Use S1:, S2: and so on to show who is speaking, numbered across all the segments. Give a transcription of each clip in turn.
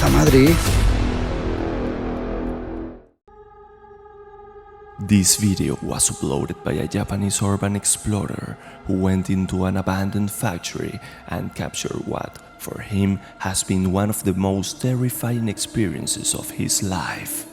S1: esa madre.
S2: This video was uploaded by a Japanese urban explorer who went into an abandoned factory and captured what, for him, has been one of the most terrifying experiences of his life.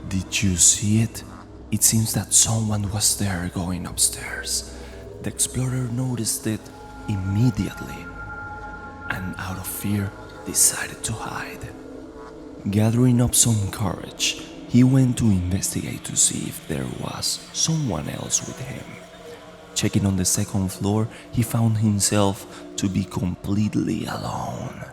S2: Did you see it? It seems that someone was there going upstairs. The explorer noticed it immediately and, out of fear, decided to hide. Gathering up some courage, he went to investigate to see if there was someone else with him. Checking on the second floor, he found himself to be completely alone.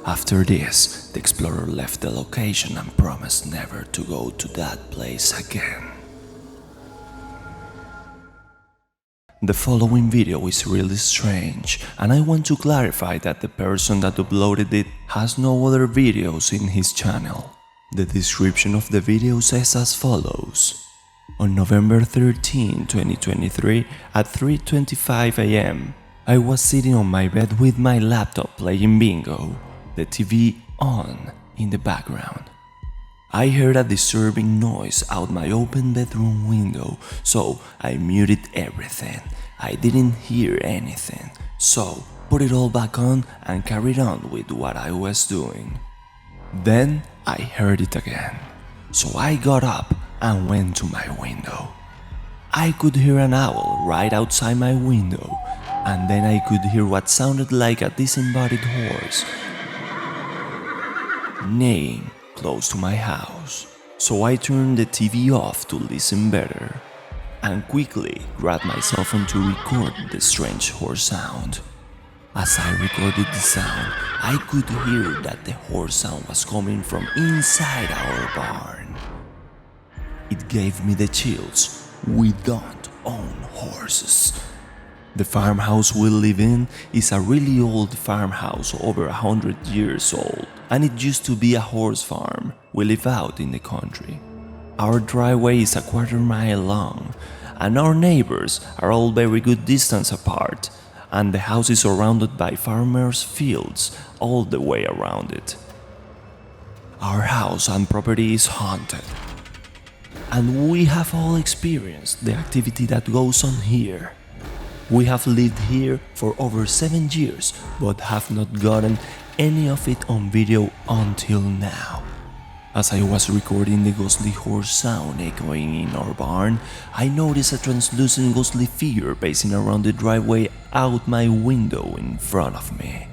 S2: After this, the explorer left the location and promised never to go to that place again. The following video is really strange, and I want to clarify that the person that uploaded it has no other videos in his channel. The description of the video says as follows. On November 13, 2023, at 3:25 AM, I was sitting on my bed with my laptop playing bingo, the TV on in the background. I heard a disturbing noise out my open bedroom window, so I muted everything. I didn't hear anything, so put it all back on and carried on with what I was doing. Then I heard it again, so I got up and went to my window. I could hear an owl right outside my window, and then I could hear what sounded like a disembodied horse neighing close to my house. So I turned the TV off to listen better, and quickly grabbed my cell phone to record the strange horse sound. As I recorded the sound, I could hear that the horse sound was coming from inside our barn. It gave me the chills. We don't own horses. The farmhouse we live in is a really old farmhouse, over 100 years old, and it used to be a horse farm. We live out in the country. Our driveway is a quarter-mile long, and our neighbors are all very good distance apart, and the house is surrounded by farmers' fields all the way around it. Our house and property is haunted, and we have all experienced the activity that goes on here. We have lived here for over 7 years, but have not gotten any of it on video until now. As I was recording the ghostly horse sound echoing in our barn, I noticed a translucent ghostly figure pacing around the driveway out my window in front of me.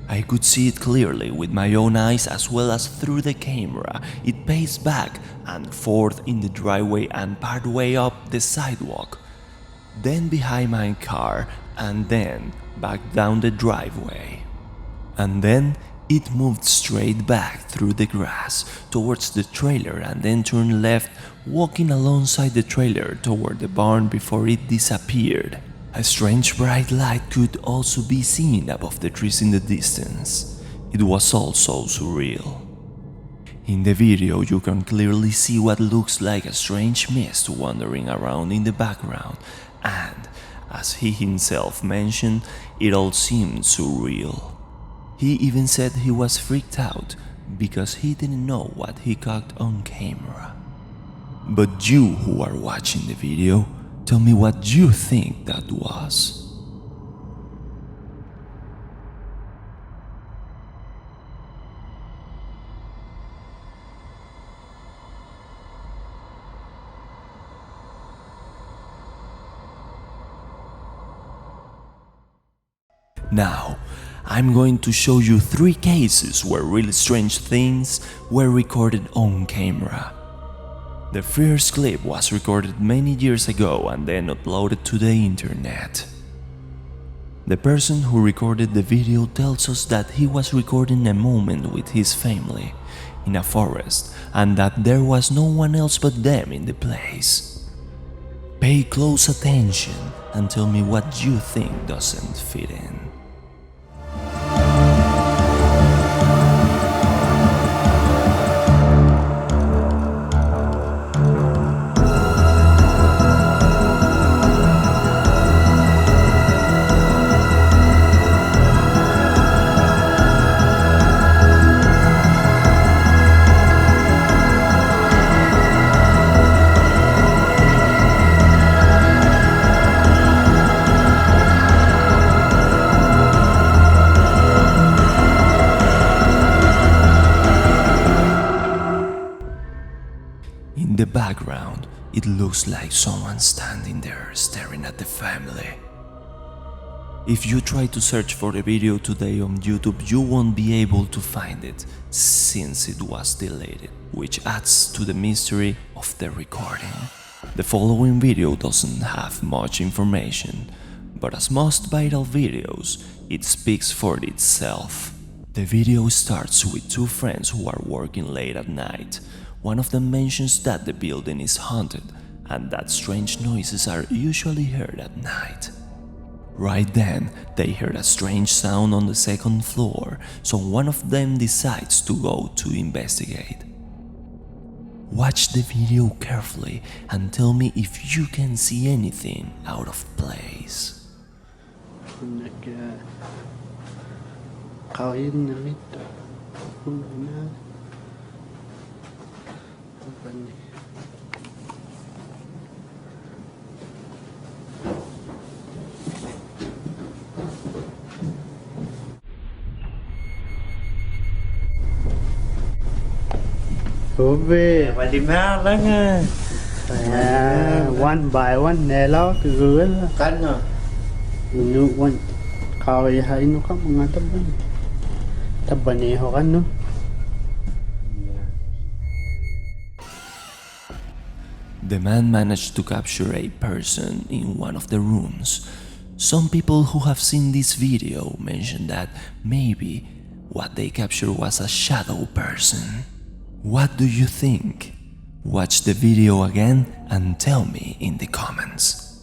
S2: I could see it clearly with my own eyes as well as through the camera. It paced back and forth in the driveway and partway up the sidewalk. then behind my car, and then back down the driveway. And then it moved straight back through the grass towards the trailer and then turned left, walking alongside the trailer toward the barn before it disappeared. A strange bright light could also be seen above the trees in the distance. It was all so surreal. In the video, you can clearly see what looks like a strange mist wandering around in the background, and, as he himself mentioned, it all seemed surreal. He even said he was freaked out because he didn't know what he caught on camera. But you who are watching the video, tell me what you think that was. Now, I'm going to show you 3 cases where really strange things were recorded on camera. The first clip was recorded many years ago and then uploaded to the internet. The person who recorded the video tells us that he was recording a moment with his family in a forest and that there was no one else but them in the place. Pay close attention and tell me what you think doesn't fit in. In the background, it looks like someone standing there staring at the family. If you try to search for the video today on YouTube, you won't be able to find it since it was deleted, which adds to the mystery of the recording. The following video doesn't have much information, but as most viral videos, it speaks for itself. The video starts with 2 friends who are working late at night. One of them mentions that the building is haunted and that strange noises are usually heard at night. Right then, they heard a strange sound on the 2nd floor, so one of them decides to go to investigate. Watch the video carefully and tell me if you can see anything out of place.
S1: Malimah lang
S3: one by one nelo kagul
S1: kan no.
S3: nu one kaway hay no ka mga tabaneho kan no.
S2: The man managed to capture a person in one of the rooms. Some people who have seen this video mention that maybe what they captured was a shadow person. What do you think? Watch the video again and tell me in the comments.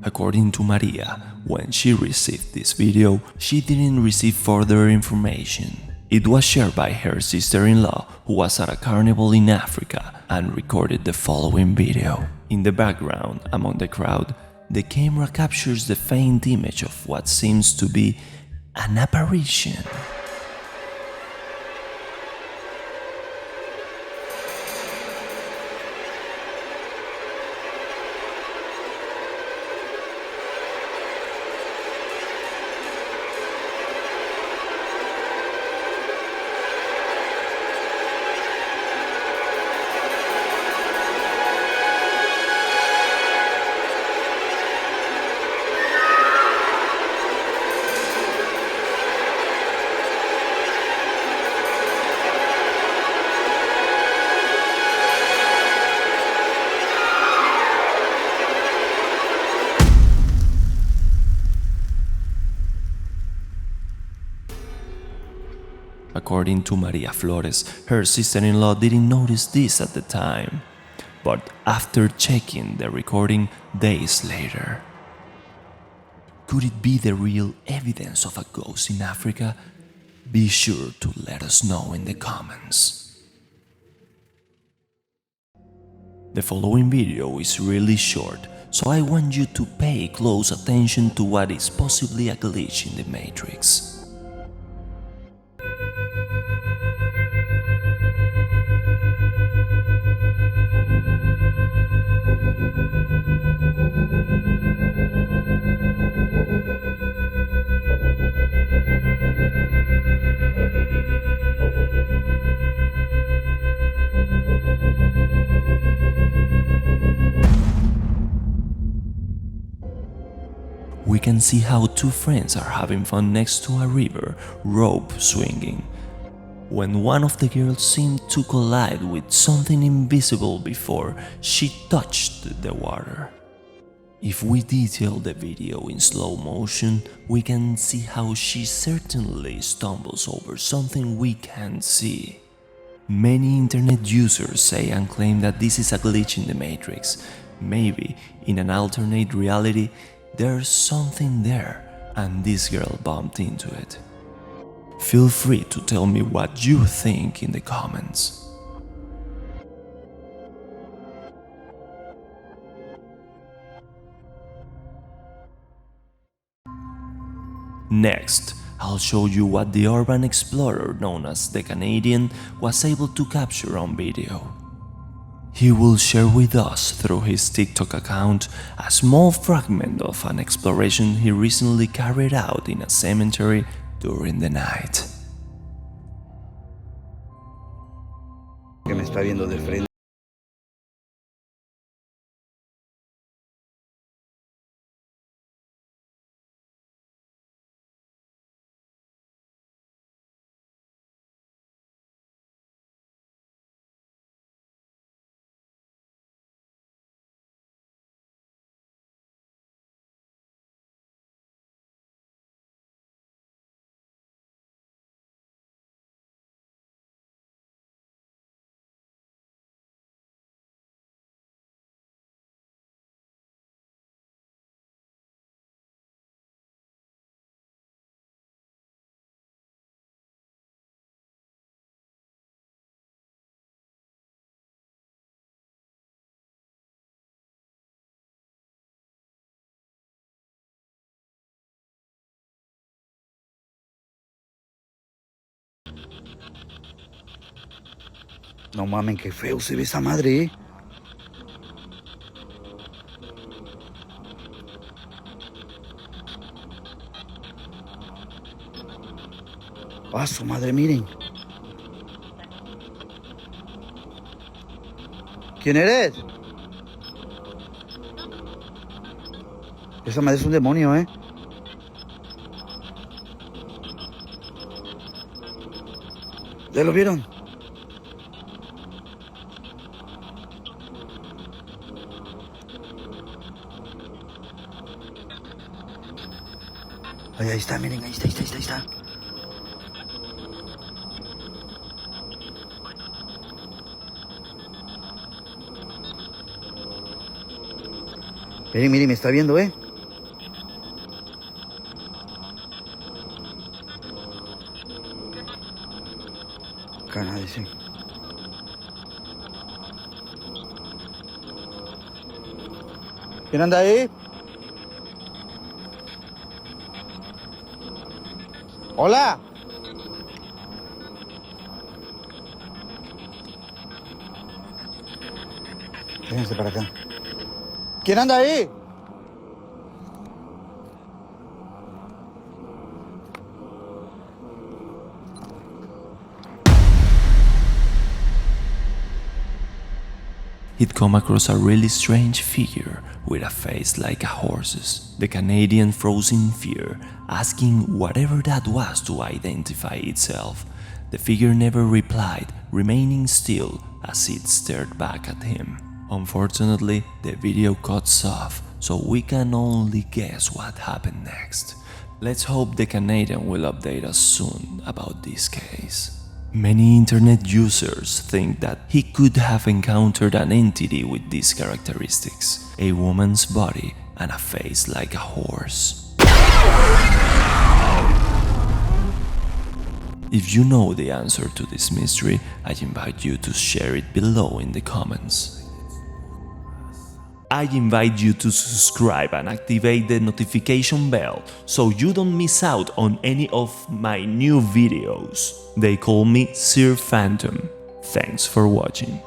S2: According to Maria, when she received this video, she didn't receive further information. It was shared by her sister-in-law, who was at a carnival in Africa and recorded the following video. In the background, among the crowd, the camera captures the faint image of what seems to be an apparition. According to Maria Flores, her sister-in-law didn't notice this at the time, but after checking the recording days later. Could it be the real evidence of a ghost in Africa? Be sure to let us know in the comments. The following video is really short, so I want you to pay close attention to what is possibly a glitch in the Matrix. We can see how two friends are having fun next to a river, rope swinging, when one of the girls seemed to collide with something invisible before she touched the water. If we detail the video in slow motion, we can see how she certainly stumbles over something we can't see. Many internet users say and claim that this is a glitch in the Matrix. Maybe in an alternate reality, there's something there and this girl bumped into it. Feel free to tell me what you think in the comments. Next, I'll show you what the urban explorer known as the Canadian was able to capture on video. He will share with us through his TikTok account a small fragment of an exploration he recently carried out in a cemetery during the night.
S1: Que me está viendo de frente. No mamen, qué feo se ve esa madre, ¿eh? ¡Ah, su madre, miren! ¿Quién eres? Esa madre es un demonio, ¿eh? ¿Ya lo vieron? Ay, ahí está, miren, ahí está, ahí está, ahí está. Miren, miren, me está viendo, ¿eh? Cana, dice. ¿Quién anda ahí? ¡Hola! Vénganse para acá. ¿Quién anda ahí?
S2: He'd come across a really strange figure with a face like a horse's. The Canadian froze in fear, asking whatever that was to identify itself. The figure never replied, remaining still as it stared back at him. Unfortunately, the video cuts off, so we can only guess what happened next. Let's hope the Canadian will update us soon about this case. Many internet users think that he could have encountered an entity with these characteristics, a woman's body and a face like a horse. If you know the answer to this mystery, I invite you to share it below in the comments. I invite you to subscribe and activate the notification bell so you don't miss out on any of my new videos. They call me Sir Phantom. Thanks for watching.